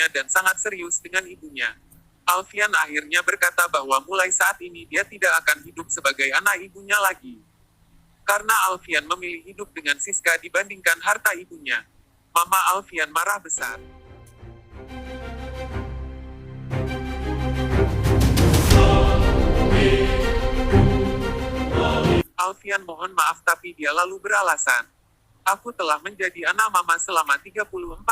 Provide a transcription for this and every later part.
ibunya dan sangat serius dengan ibunya. Alfian akhirnya berkata bahwa mulai saat ini dia tidak akan hidup sebagai anak ibunya lagi. Karena Alfian memilih hidup dengan Siska dibandingkan harta ibunya. Mama Alfian marah besar. Alfian mohon maaf tapi dia lalu beralasan. Aku telah menjadi anak mama selama 34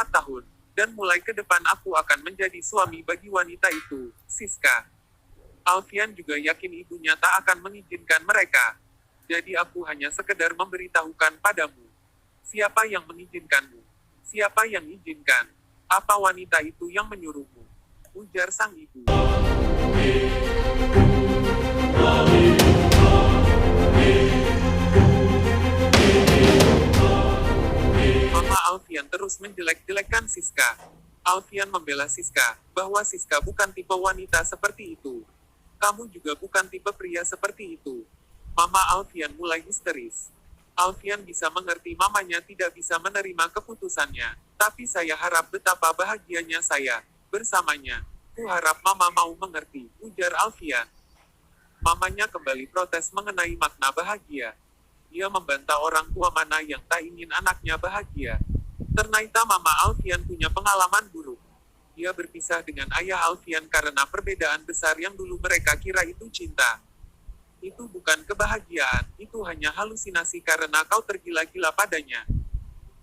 tahun, dan mulai ke depan aku akan menjadi suami bagi wanita itu, Siska. Alfian juga yakin ibunya tak akan mengizinkan mereka. Jadi aku hanya sekedar memberitahukan padamu. Siapa yang mengizinkanmu? Siapa yang izinkan? Apa wanita itu yang menyuruhmu? Ujar sang ibu. Mama Alfian terus menjelek-jelekkan Siska. Alfian membela Siska, bahwa Siska bukan tipe wanita seperti itu. Kamu juga bukan tipe pria seperti itu. Mama Alfian mulai histeris. Alfian bisa mengerti mamanya tidak bisa menerima keputusannya, tapi saya harap betapa bahagianya saya bersamanya. Ku harap mama mau mengerti, ujar Alfian. Mamanya kembali protes mengenai makna bahagia. Dia membantah orang tua mana yang tak ingin anaknya bahagia. Ternyata mama Alfian punya pengalaman buruk. Dia berpisah dengan ayah Alfian karena perbedaan besar yang dulu mereka kira itu cinta. Itu bukan kebahagiaan, itu hanya halusinasi karena kau tergila-gila padanya.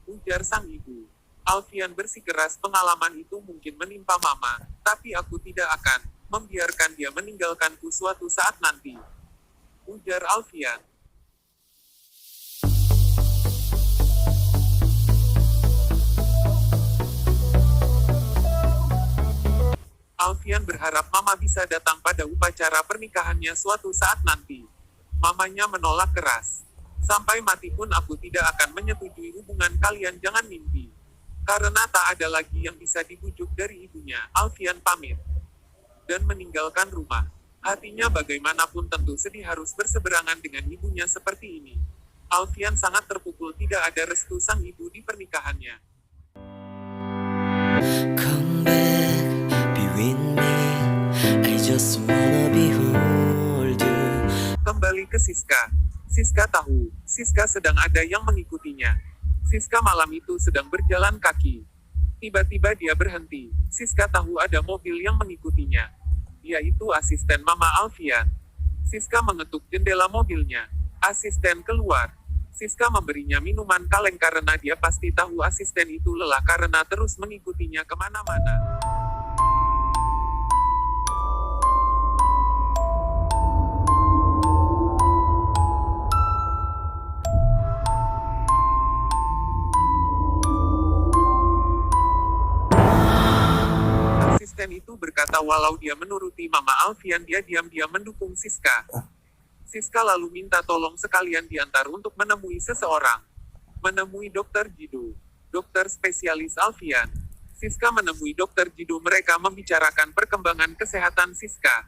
Ujar sang ibu. Alfian bersikeras pengalaman itu mungkin menimpa mama, tapi aku tidak akan membiarkan dia meninggalkanku suatu saat nanti. Ujar Alfian. Alfian berharap mama bisa datang pada upacara pernikahannya suatu saat nanti. Mamanya menolak keras. Sampai mati pun aku tidak akan menyetujui hubungan kalian, jangan mimpi. Karena tak ada lagi yang bisa dibujuk dari ibunya. Alfian pamit dan meninggalkan rumah. Hatinya bagaimanapun tentu sedih harus berseberangan dengan ibunya seperti ini. Alfian sangat terpukul tidak ada restu sang ibu di pernikahannya. Come back, be with me. I just wanna behold you. Kembali ke Siska. Siska tahu, Siska sedang ada yang mengikutinya. Siska malam itu sedang berjalan kaki. Tiba-tiba dia berhenti. Siska tahu ada mobil yang mengikutinya. Yaitu asisten Mama Alfian. Siska mengetuk jendela mobilnya. Asisten keluar. Siska memberinya minuman kaleng karena dia pasti tahu asisten itu lelah karena terus mengikutinya kemana-mana. Asisten itu berkata walau dia menuruti Mama Alfian dia diam-diam mendukung Siska. Siska lalu minta tolong sekalian diantar untuk menemui seseorang. Menemui Dokter Jido. Dokter spesialis Alfian. Siska menemui Dokter Jido, mereka membicarakan perkembangan kesehatan Siska.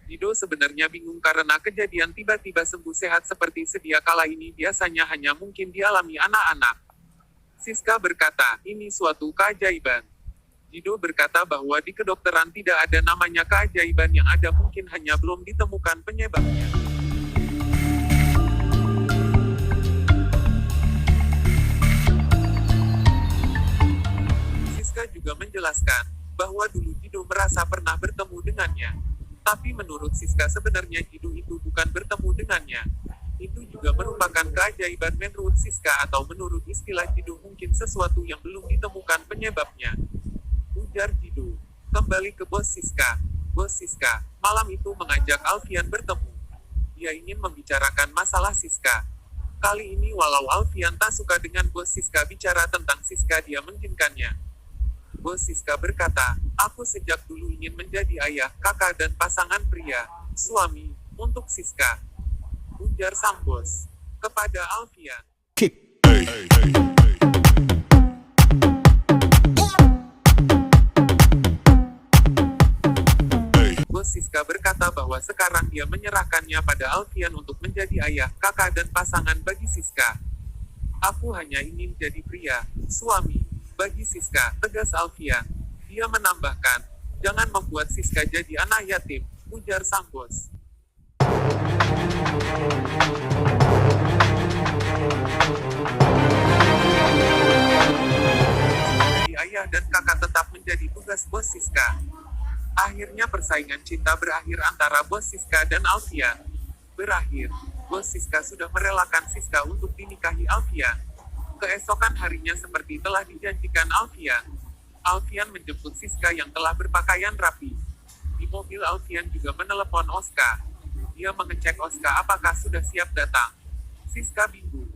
Jido sebenarnya bingung karena kejadian tiba-tiba sembuh sehat seperti sedia kala ini biasanya hanya mungkin dialami anak-anak. Siska berkata, ini suatu keajaiban. Jido berkata bahwa di kedokteran tidak ada namanya keajaiban, yang ada mungkin hanya belum ditemukan penyebabnya. Siska juga menjelaskan bahwa dulu Jido merasa pernah bertemu dengannya. Tapi menurut Siska sebenarnya Jido itu bukan bertemu dengannya. Itu juga merupakan keajaiban menurut Siska, atau menurut istilah Jido mungkin sesuatu yang belum ditemukan penyebabnya. Ujar Jido. Kembali ke bos Siska. Bos Siska, malam itu mengajak Alfian bertemu. Dia ingin membicarakan masalah Siska. Kali ini walau Alfian tak suka dengan bos Siska bicara tentang Siska, dia mengizinkannya. Bos Siska berkata, aku sejak dulu ingin menjadi ayah, kakak dan pasangan pria, suami, untuk Siska. Ujar sang bos. Kepada Alfian. Kick. Bos Siska berkata bahwa sekarang dia menyerahkannya pada Alfian untuk menjadi ayah, kakak dan pasangan bagi Siska. Aku hanya ingin jadi pria, suami, bagi Siska, tegas Alfian. Dia menambahkan, jangan membuat Siska jadi anak yatim, ujar sang bos. Jadi ayah dan kakak tetap menjadi tugas bos Siska. Akhirnya persaingan cinta berakhir antara bos Siska dan Alfian. Berakhir, bos Siska sudah merelakan Siska untuk dinikahi Alfian. Keesokan harinya seperti telah dijanjikan Alfian menjemput Siska yang telah berpakaian rapi. Di mobil Alfian juga menelepon Oska. Dia mengecek Oska apakah sudah siap datang. Siska bingung.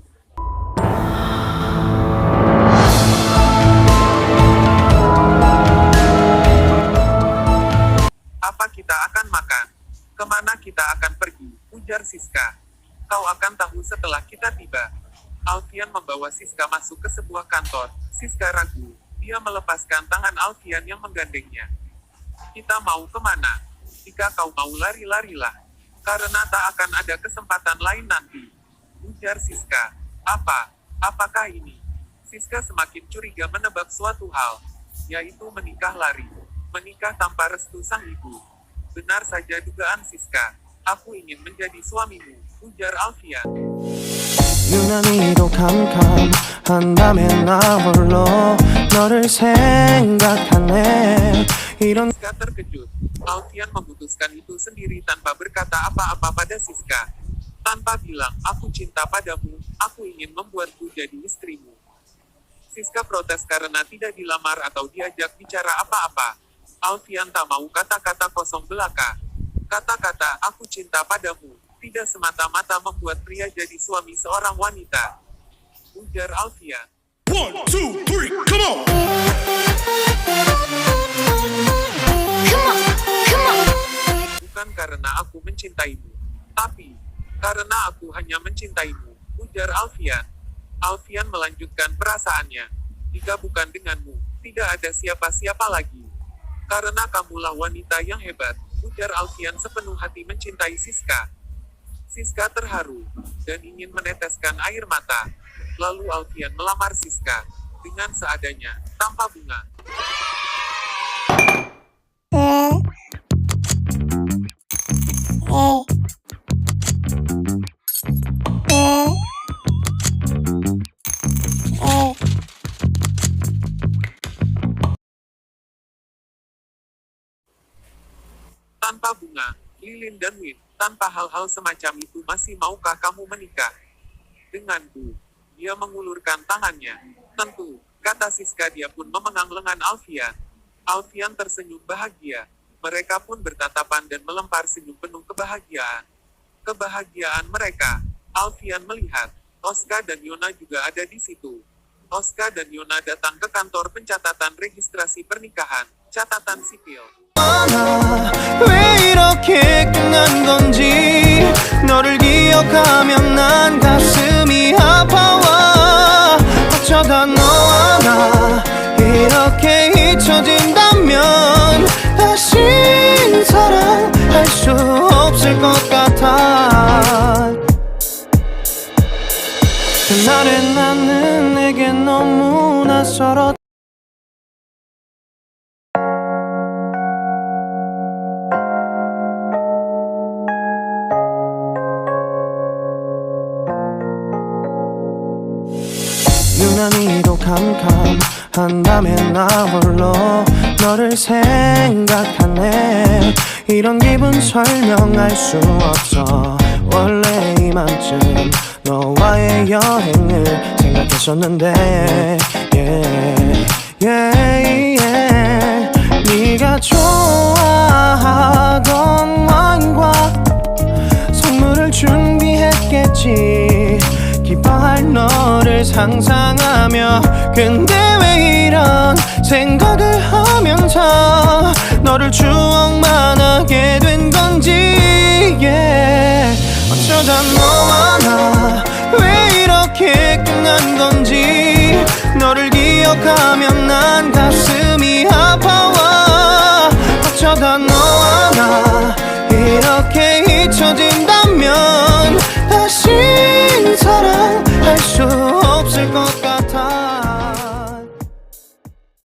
Apa kita akan makan? Kemana kita akan pergi? Ujar Siska. Kau akan tahu setelah kita tiba. Alfian membawa Siska masuk ke sebuah kantor. Siska ragu. Dia melepaskan tangan Alfian yang menggandengnya. Kita mau kemana? Jika kau mau lari-larilah. Karena tak akan ada kesempatan lain nanti. Ujar Siska. Apakah ini? Siska semakin curiga menebak suatu hal. Yaitu menikah lari. Menikah tanpa restu sang ibu. Benar saja dugaan Siska. Aku ingin menjadi suamimu. Ujar Alfian. 유난히도 캄캄한 밤에 나 홀로 너를 생각하네 이런 Siska terkejut. Alfian memutuskan itu sendiri tanpa berkata apa-apa pada Siska. Tanpa bilang, aku cinta padamu, aku ingin membuatku jadi istrimu. Siska protes karena tidak dilamar atau diajak bicara apa-apa. Alfian tak mau kata-kata kosong belaka. Kata-kata, aku cinta padamu, tidak semata-mata membuat pria jadi suami seorang wanita. Ujar Alfian. 1, 2, 3, come on! Bukan karena aku mencintaimu, tapi karena aku hanya mencintaimu, ujar Alfian. Alfian melanjutkan perasaannya. Jika bukan denganmu, tidak ada siapa-siapa lagi. Karena kamulah wanita yang hebat, ujar Alfian sepenuh hati mencintai Siska. Siska terharu, dan ingin meneteskan air mata. Lalu Alfian melamar Siska, dengan seadanya, tanpa bunga. Tanpa bunga, lilin dan Win, tanpa hal-hal semacam itu masih maukah kamu menikah denganku? Dia mengulurkan tangannya. Tentu, kata Siska. Dia pun memegang lengan Alfian. Alfian tersenyum bahagia. Mereka pun bertatapan dan melempar senyum penuh kebahagiaan. Kebahagiaan mereka. Alfian melihat, Oska dan Yona juga ada di situ. Oska dan Yona datang ke kantor pencatatan registrasi pernikahan, catatan sipil. 왜 이렇게 끝난 건지 너를 기억하면 난 가슴이 아파와 어쩌다 너와 나 이렇게 잊혀진다면 다시 사랑할 수 없을 것 같아 그날의 나는 내게 너무 낯설었 유난히도 캄캄한 밤에 나 홀로 너를 생각하네 이런 기분 설명할 수 없어 원래 이맘쯤 너와의 여행을 생각했었는데 네가 좋아하던 와인과 선물을 준비했겠지 기뻐할 너를 상상하며 근데 왜 이런 생각을 하면서 너를 추억만 하게 된 건지 어쩌다 너와 나 왜 이렇게 끝난 건지 너를 기억하면 난 가슴이 아파와 어쩌다 너와 나 이렇게 잊혀진